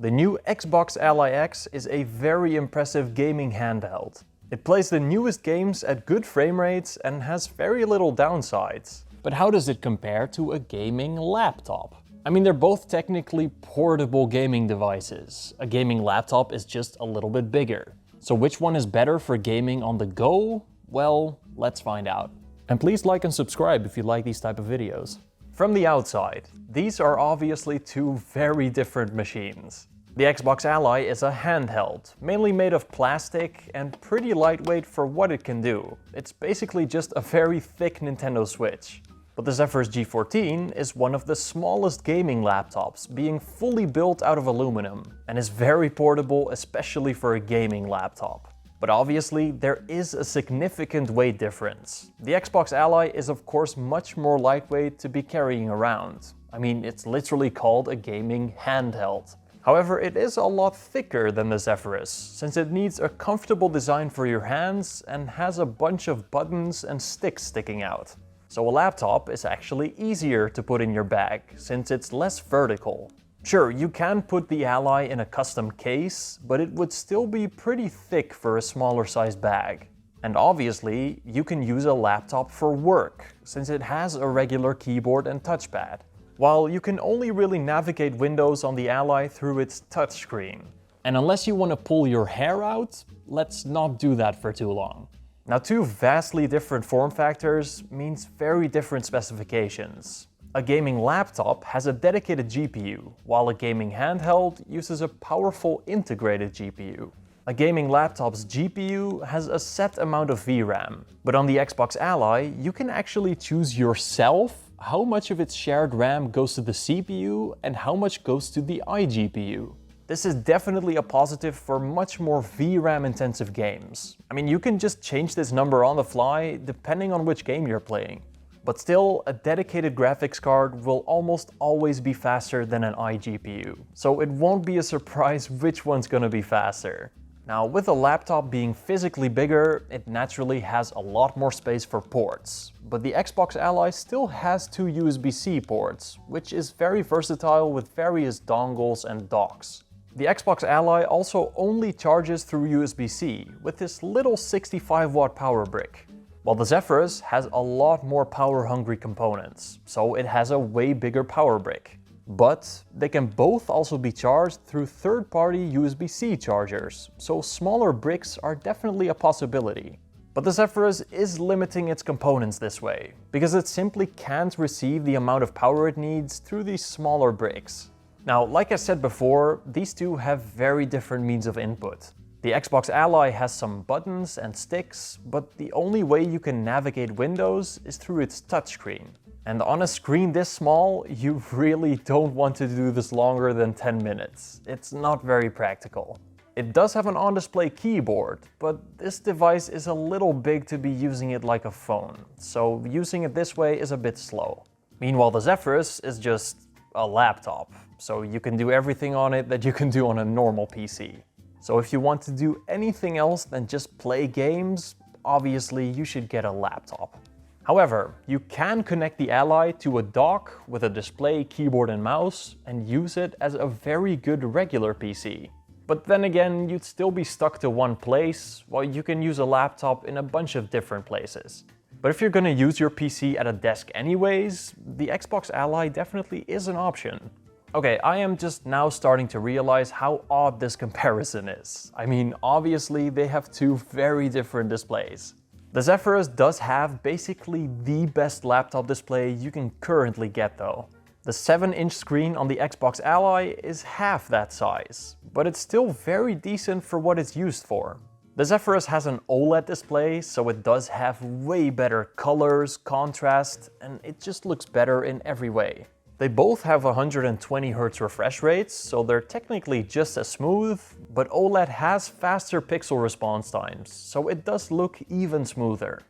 The new Xbox Ally X is a very impressive gaming handheld. It plays the newest games at good frame rates and has very little downsides. But how does it compare to a gaming laptop? I mean, they're both technically portable gaming devices. A gaming laptop is just a little bit bigger. So which one is better for gaming on the go? Well, let's find out. And please like and subscribe if you like these type of videos. From the outside, these are obviously two very different machines. The Xbox Ally is a handheld, mainly made of plastic and pretty lightweight for what it can do. It's basically just a very thick Nintendo Switch. But the Zephyrus G14 is one of the smallest gaming laptops, being fully built out of aluminum, and is very portable, especially for a gaming laptop. But obviously, there is a significant weight difference. The Xbox Ally is of course much more lightweight to be carrying around. I mean, it's literally called a gaming handheld. However, it is a lot thicker than the Zephyrus, since it needs a comfortable design for your hands and has a bunch of buttons and sticks sticking out. So a laptop is actually easier to put in your bag, since it's less vertical. Sure, you can put the Ally in a custom case, but it would still be pretty thick for a smaller sized bag. And obviously, you can use a laptop for work, since it has a regular keyboard and touchpad, while you can only really navigate Windows on the Ally through its touchscreen. And unless you want to pull your hair out, let's not do that for too long. Now, two vastly different form factors means very different specifications. A gaming laptop has a dedicated GPU, while a gaming handheld uses a powerful integrated GPU. A gaming laptop's GPU has a set amount of VRAM, but on the Xbox Ally, you can actually choose yourself how much of its shared RAM goes to the CPU and how much goes to the iGPU. This is definitely a positive for much more VRAM intensive games. I mean, you can just change this number on the fly depending on which game you're playing. But still, a dedicated graphics card will almost always be faster than an iGPU, so it won't be a surprise which one's gonna be faster. Now, with a laptop being physically bigger, it naturally has a lot more space for ports, but the Xbox Ally still has two USB-C ports, which is very versatile with various dongles and docks. The Xbox Ally also only charges through USB-C with this little 65-watt power brick. While the Zephyrus has a lot more power-hungry components, so it has a way bigger power brick. But they can both also be charged through third-party USB-C chargers, so smaller bricks are definitely a possibility. But the Zephyrus is limiting its components this way, because it simply can't receive the amount of power it needs through these smaller bricks. Now, like I said before, these two have very different means of input. The Xbox Ally has some buttons and sticks, but the only way you can navigate Windows is through its touchscreen. And on a screen this small, you really don't want to do this longer than 10 minutes. It's not very practical. It does have an on-display keyboard, but this device is a little big to be using it like a phone, so using it this way is a bit slow. Meanwhile, the Zephyrus is just a laptop, so you can do everything on it that you can do on a normal PC. So if you want to do anything else than just play games, obviously you should get a laptop. However, you can connect the Ally to a dock with a display, keyboard and mouse and use it as a very good regular PC. But then again, you'd still be stuck to one place, while you can use a laptop in a bunch of different places. But if you're gonna use your PC at a desk anyways, the Xbox Ally definitely is an option. Okay, I am just now starting to realize how odd this comparison is. I mean, obviously they have two very different displays. The Zephyrus does have basically the best laptop display you can currently get though. The 7-inch screen on the Xbox Ally is half that size, but it's still very decent for what it's used for. The Zephyrus has an OLED display, so it does have way better colors, contrast, and it just looks better in every way. They both have 120 Hz refresh rates, so they're technically just as smooth, but OLED has faster pixel response times, so it does look even smoother.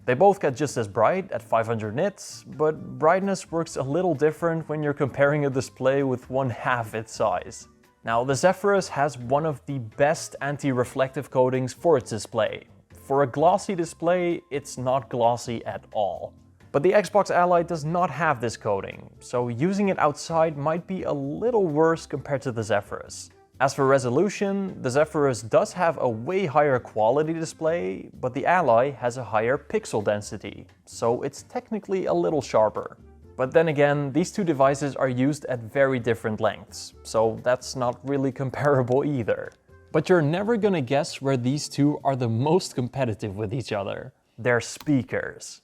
They both get just as bright at 500 nits, but brightness works a little different when you're comparing a display with 1/2 its size. Now, the Zephyrus has one of the best anti-reflective coatings for its display. For a glossy display, it's not glossy at all. But the Xbox Ally does not have this coating, so using it outside might be a little worse compared to the Zephyrus. As for resolution, the Zephyrus does have a way higher quality display, but the Ally has a higher pixel density, so it's technically a little sharper. But then again, these two devices are used at very different lengths, so that's not really comparable either. But you're never gonna guess where these two are the most competitive with each other. They're speakers.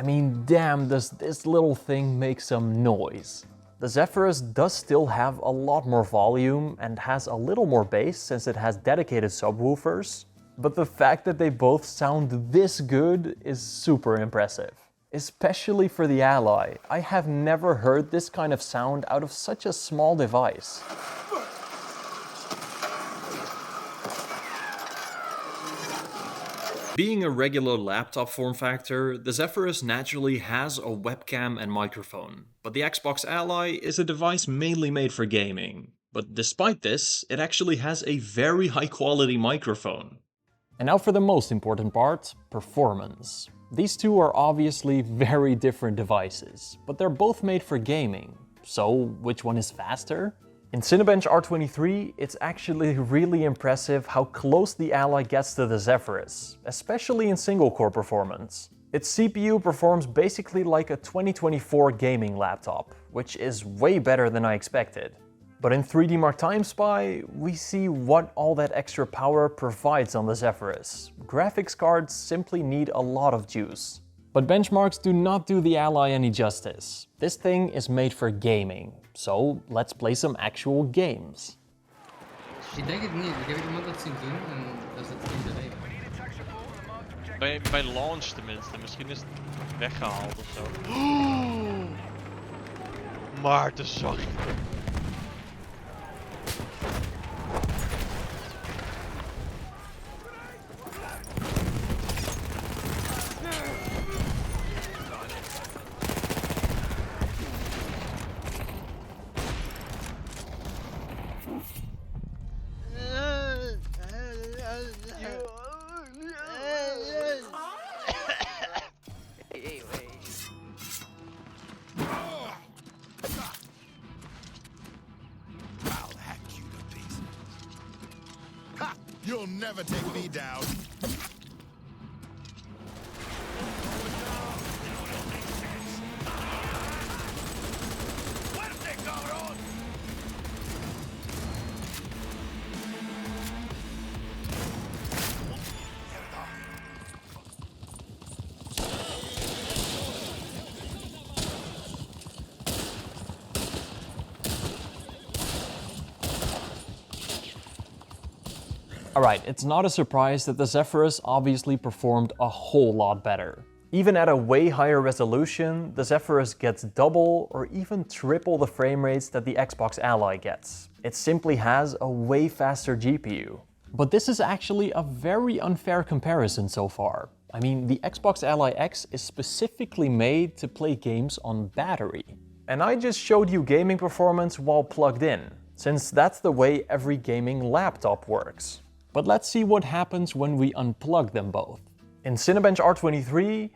I mean, damn, does this little thing make some noise. The Zephyrus does still have a lot more volume and has a little more bass since it has dedicated subwoofers, but the fact that they both sound this good is super impressive. Especially for the Ally. I have never heard this kind of sound out of such a small device. Being a regular laptop form factor, the Zephyrus naturally has a webcam and microphone, but the Xbox Ally is a device mainly made for gaming. But despite this, it actually has a very high quality microphone. And now for the most important part, performance. These two are obviously very different devices, but they're both made for gaming. So which one is faster? In Cinebench R23, it's actually really impressive how close the Ally gets to the Zephyrus, especially in single-core performance. Its CPU performs basically like a 2024 gaming laptop, which is way better than I expected. But in 3D Mark TimeSpy, we see what all that extra power provides on the Zephyrus. Graphics cards simply need a lot of juice. But benchmarks do not do the Ally any justice. This thing is made for gaming, so let's play some actual games. Ik denk het niet. Ik heb iemand dat zien doen en dat is het niet de Bij launch tenminste, misschien is het weggehaald of zo. Maarten, sorry. You'll never take me down. Alright, it's not a surprise that the Zephyrus obviously performed a whole lot better. Even at a way higher resolution, the Zephyrus gets double or even triple the frame rates that the Xbox Ally gets. It simply has a way faster GPU. But this is actually a very unfair comparison so far. I mean, the Xbox Ally X is specifically made to play games on battery. And I just showed you gaming performance while plugged in, since that's the way every gaming laptop works. But let's see what happens when we unplug them both. In Cinebench R23,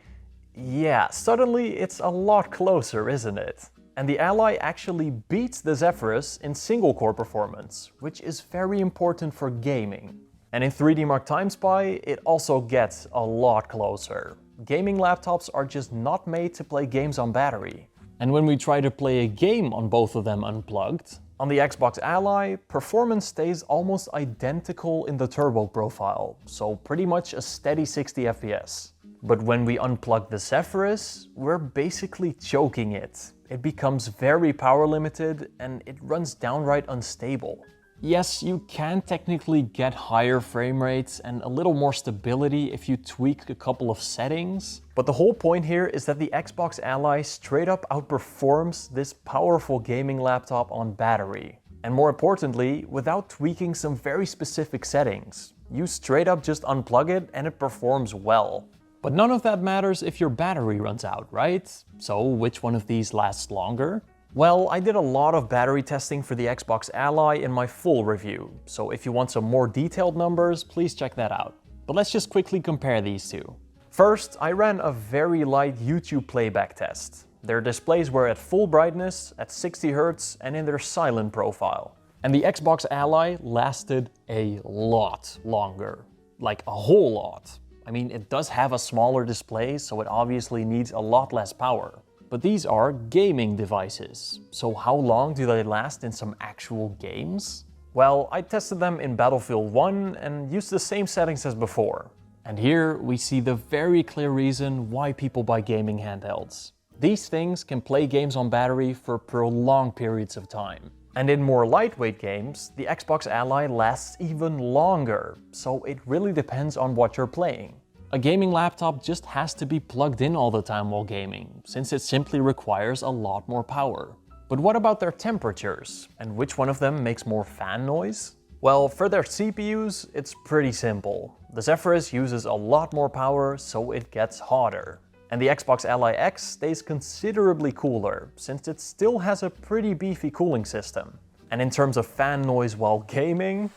yeah, suddenly it's a lot closer, isn't it? And the Ally actually beats the Zephyrus in single-core performance, which is very important for gaming. And in 3D Mark TimeSpy, it also gets a lot closer. Gaming laptops are just not made to play games on battery. And when we try to play a game on both of them unplugged, on the Xbox Ally, performance stays almost identical in the turbo profile, so pretty much a steady 60 FPS. But when we unplug the Zephyrus, we're basically choking it. It becomes very power limited and it runs downright unstable. Yes, you can technically get higher frame rates and a little more stability if you tweak a couple of settings, but the whole point here is that the Xbox Ally straight up outperforms this powerful gaming laptop on battery. And more importantly, without tweaking some very specific settings. You straight up just unplug it and it performs well. But none of that matters if your battery runs out, right? So which one of these lasts longer? Well, I did a lot of battery testing for the Xbox Ally in my full review, so if you want some more detailed numbers, please check that out. But let's just quickly compare these two. First, I ran a very light YouTube playback test. Their displays were at full brightness, at 60 Hz, and in their silent profile. And the Xbox Ally lasted a lot longer. Like a whole lot. I mean, it does have a smaller display, so it obviously needs a lot less power. But these are gaming devices. So how long do they last in some actual games? Well, I tested them in Battlefield 1 and used the same settings as before. And here we see the very clear reason why people buy gaming handhelds. These things can play games on battery for prolonged periods of time. And in more lightweight games, the Xbox Ally lasts even longer, so it really depends on what you're playing. A gaming laptop just has to be plugged in all the time while gaming, since it simply requires a lot more power. But what about their temperatures? And which one of them makes more fan noise? Well, for their CPUs, it's pretty simple. The Zephyrus uses a lot more power, so it gets hotter. And the Xbox Ally X stays considerably cooler, since it still has a pretty beefy cooling system. And in terms of fan noise while gaming,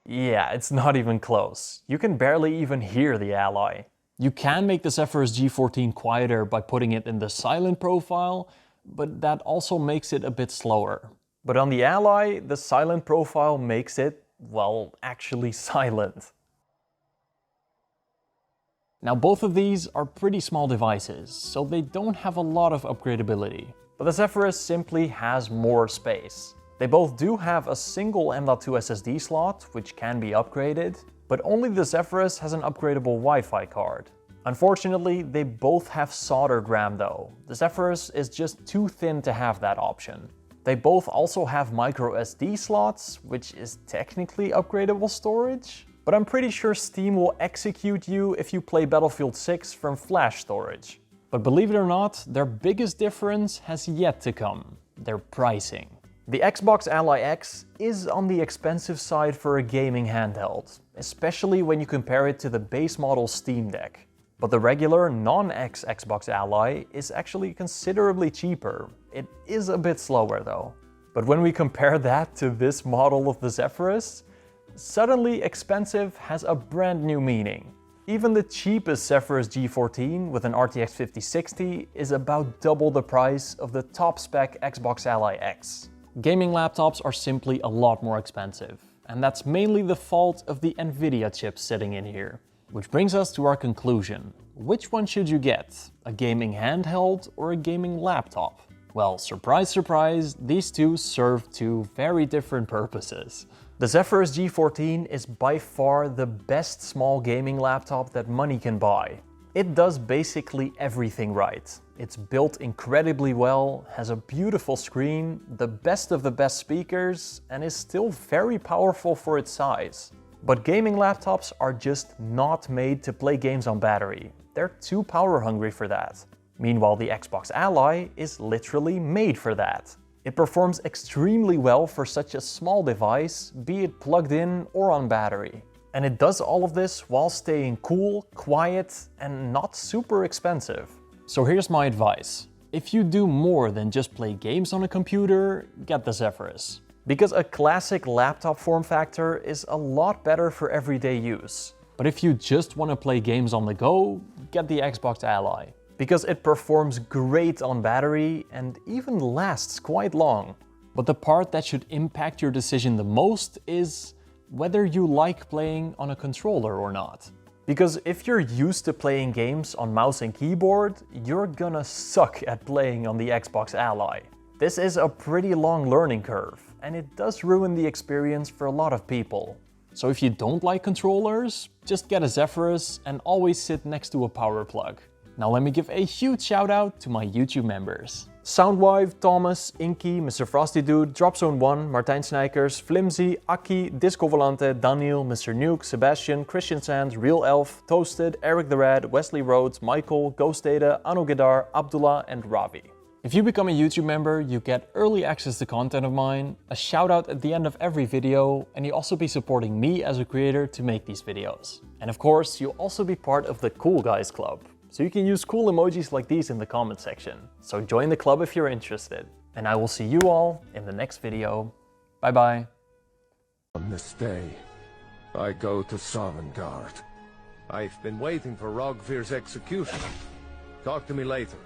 yeah, it's not even close. You can barely even hear the Ally. You can make the Zephyrus G14 quieter by putting it in the silent profile, but that also makes it a bit slower. But on the Ally, the silent profile makes it, well, actually silent. Now both of these are pretty small devices, so they don't have a lot of upgradeability. But the Zephyrus simply has more space. They both do have a single M.2 SSD slot, which can be upgraded, but only the Zephyrus has an upgradable Wi-Fi card. Unfortunately, they both have soldered RAM though. The Zephyrus is just too thin to have that option. They both also have micro SD slots, which is technically upgradable storage, but I'm pretty sure Steam will execute you if you play Battlefield 6 from flash storage. But believe it or not, their biggest difference has yet to come: their pricing. The Xbox Ally X is on the expensive side for a gaming handheld, especially when you compare it to the base model Steam Deck. But the regular non-X Xbox Ally is actually considerably cheaper. It is a bit slower though. But when we compare that to this model of the Zephyrus, suddenly expensive has a brand new meaning. Even the cheapest Zephyrus G14 with an RTX 5060 is about double the price of the top spec Xbox Ally X. Gaming laptops are simply a lot more expensive, and that's mainly the fault of the Nvidia chips sitting in here. Which brings us to our conclusion. Which one should you get? A gaming handheld or a gaming laptop? Well, surprise, surprise, these two serve two very different purposes. The Zephyrus G14 is by far the best small gaming laptop that money can buy. It does basically everything right. It's built incredibly well, has a beautiful screen, the best of the best speakers, and is still very powerful for its size. But gaming laptops are just not made to play games on battery. They're too power hungry for that. Meanwhile, the Xbox Ally is literally made for that. It performs extremely well for such a small device, be it plugged in or on battery. And it does all of this while staying cool, quiet, and not super expensive. So here's my advice. If you do more than just play games on a computer, get the Zephyrus. Because a classic laptop form factor is a lot better for everyday use. But if you just want to play games on the go, get the Xbox Ally. Because it performs great on battery and even lasts quite long. But the part that should impact your decision the most is whether you like playing on a controller or not. Because if you're used to playing games on mouse and keyboard, you're gonna suck at playing on the Xbox Ally. This is a pretty long learning curve, and it does ruin the experience for a lot of people. So if you don't like controllers, just get a Zephyrus and always sit next to a power plug. Now let me give a huge shout out to my YouTube members. Soundwive, Thomas, Inky, Mr. Frosty Dude, Dropzone1, Martijn Snijkers, Flimsy, Aki, Disco Volante, Daniel, Mr. Nuke, Sebastian, Christian Sands, Real Elf, Toasted, Eric the Red, Wesley Rhodes, Michael, Ghost Data, Anu Gedar, Abdullah and Ravi. If you become a YouTube member, you get early access to content of mine, a shout out at the end of every video, and you'll also be supporting me as a creator to make these videos. And of course, you'll also be part of the Cool Guys Club. so you can use cool emojis like these in the comment section. So join the club if you're interested. And I will see you all in the next video. Bye bye. On this day, I go to Sovngarde. I've been waiting for ROG Zephyrus execution. Talk to me later.